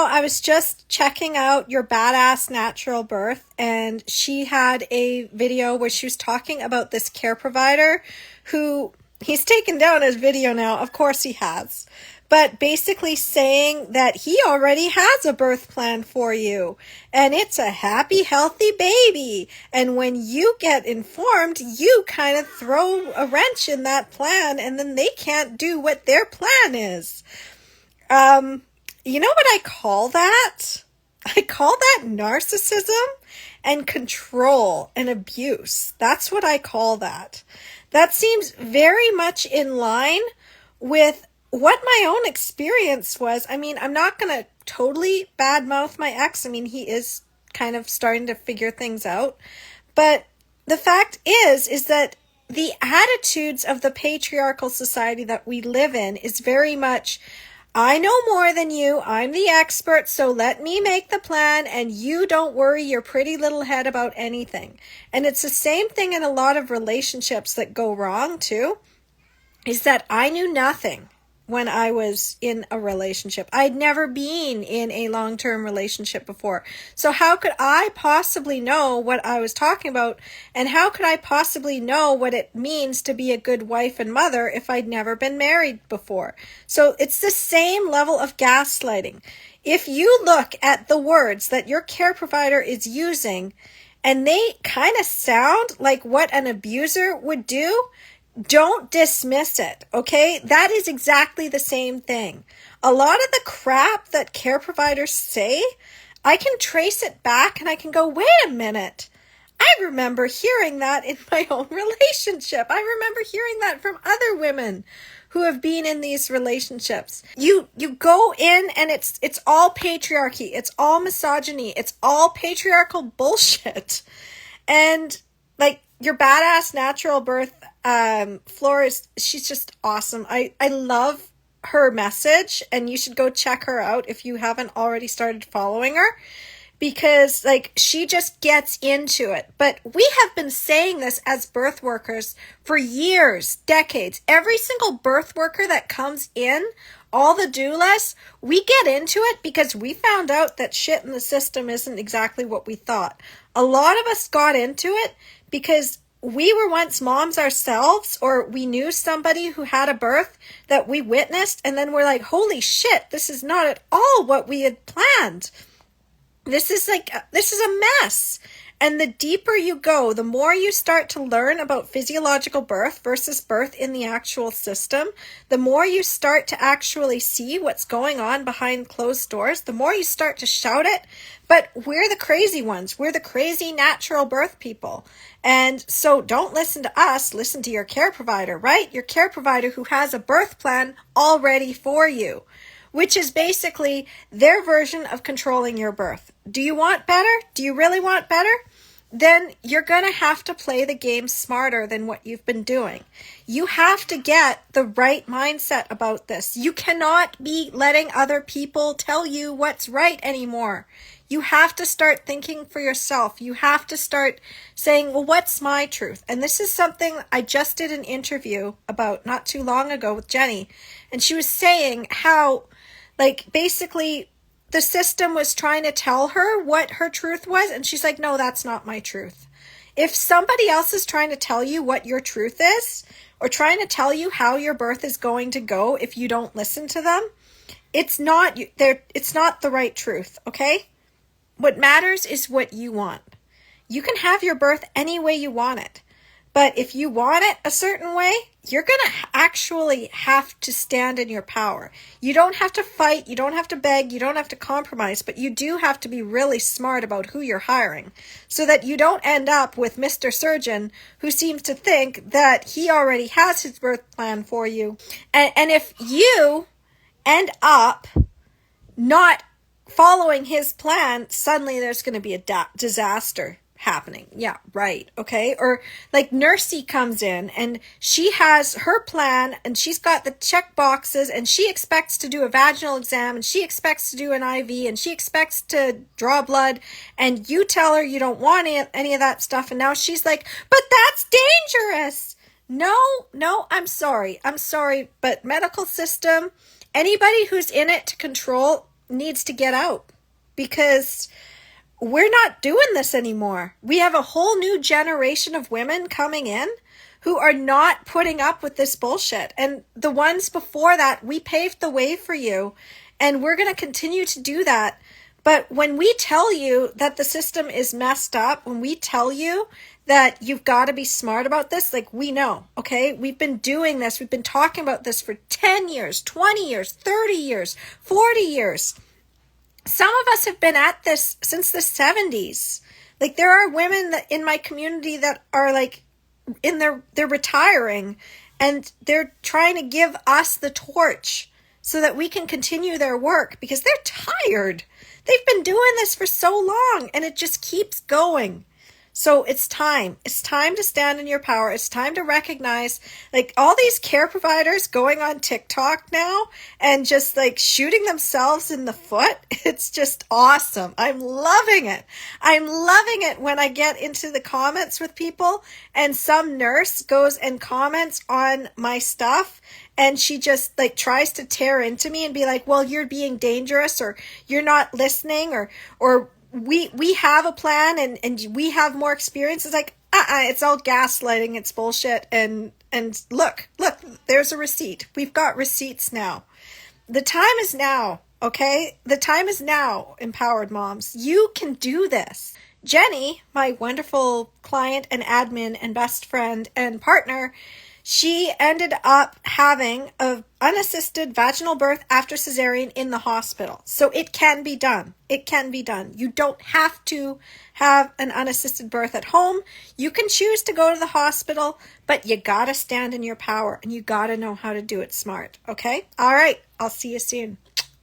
I was just checking out Your Badass Natural Birth, and she had a video where she was talking about this care provider who, he's taken down his video now, of course he has, but basically saying that he already has a birth plan for you, and it's a happy, healthy baby, and when you get informed, you kind of throw a wrench in that plan, and then they can't do what their plan is. You know what I call that? I call that narcissism and control and abuse. That's what I call that. That seems very much in line with what my own experience was. I mean, I'm not going to totally badmouth my ex. I mean, he is kind of starting to figure things out. But the fact is that the attitudes of the patriarchal society that we live in is very much, I know more than you, I'm the expert, so let me make the plan and you don't worry your pretty little head about anything. And it's the same thing in a lot of relationships that go wrong too, is that I knew nothing when I was in a relationship. I'd never been in a long-term relationship before. So how could I possibly know what I was talking about? And how could I possibly know what it means to be a good wife and mother if I'd never been married before? So it's the same level of gaslighting. If you look at the words that your care provider is using and they kind of sound like what an abuser would do, don't dismiss it, okay? That is exactly the same thing. A lot of the crap that care providers say, I can trace it back and I can go, wait a minute. I remember hearing that in my own relationship. I remember hearing that from other women who have been in these relationships. You go in and it's all patriarchy. It's all misogyny. It's all patriarchal bullshit. And like Your Badass Natural Birth, Flores, she's just awesome. I love her message, and you should go check her out if you haven't already started following her, because like she just gets into it. But we have been saying this as birth workers for years, decades. Every single birth worker that comes in, all the doulas, we get into it because we found out that shit in the system isn't exactly what we thought. A lot of us got into it because we were once moms ourselves, or we knew somebody who had a birth that we witnessed, and then we're like, holy shit, this is not at all what we had planned. This is a mess. And the deeper you go, the more you start to learn about physiological birth versus birth in the actual system, the more you start to actually see what's going on behind closed doors, the more you start to shout it. But we're the crazy ones. We're the crazy natural birth people. And so don't listen to us, listen to your care provider, right? Your care provider who has a birth plan already for you, which is basically their version of controlling your birth. Do you want better? Do you really want better? Then you're going to have to play the game smarter than what you've been doing. You have to get the right mindset about this. You cannot be letting other people tell you what's right anymore. You have to start thinking for yourself. You have to start saying, well, what's my truth? And this is something I just did an interview about not too long ago with Jenny. And she was saying how, like, basically the system was trying to tell her what her truth was. And she's like, no, that's not my truth. If somebody else is trying to tell you what your truth is, or trying to tell you how your birth is going to go if you don't listen to them, it's not the right truth, okay? What matters is what you want. You can have your birth any way you want it. But if you want it a certain way, you're going to actually have to stand in your power. You don't have to fight. You don't have to beg. You don't have to compromise. But you do have to be really smart about who you're hiring so that you don't end up with Mr. Surgeon who seems to think that he already has his birth plan for you. And if you end up not following his plan, suddenly there's going to be a disaster happening. Yeah, right. Okay. Or like Nursey comes in and she has her plan and she's got the check boxes and she expects to do a vaginal exam and she expects to do an IV and she expects to draw blood, and you tell her you don't want any of that stuff. And now she's like, but that's dangerous. No, I'm sorry. But medical system, anybody who's in it to control, needs to get out, because we're not doing this anymore. We have a whole new generation of women coming in who are not putting up with this bullshit. And the ones before that, we paved the way for you, and we're going to continue to do that. But when we tell you that the system is messed up, when we tell you that you've got to be smart about this, like, we know, okay? We've been doing this. We've been talking about this for 10 years, 20 years, 30 years, 40 years. Some of us have been at this since the 70s. Like, there are women that in my community that are like they're retiring, and they're trying to give us the torch so that we can continue their work, because they're tired. They've been doing this for so long, and it just keeps going. So it's time. It's time to stand in your power. It's time to recognize, like, all these care providers going on TikTok now and just like shooting themselves in the foot. It's just awesome. I'm loving it. I'm loving it when I get into the comments with people and some nurse goes and comments on my stuff, and she just like tries to tear into me and be like, well, you're being dangerous, or you're not listening, or we have a plan and we have more experience. It's like, it's all gaslighting. It's bullshit. And look, there's a receipt. We've got receipts now. The time is now, okay? The time is now, empowered moms. You can do this. Jenny, my wonderful client and admin and best friend and partner, she ended up having an unassisted vaginal birth after cesarean in the hospital. So it can be done. It can be done. You don't have to have an unassisted birth at home. You can choose to go to the hospital, but you got to stand in your power, and you got to know how to do it smart. Okay? All right. I'll see you soon.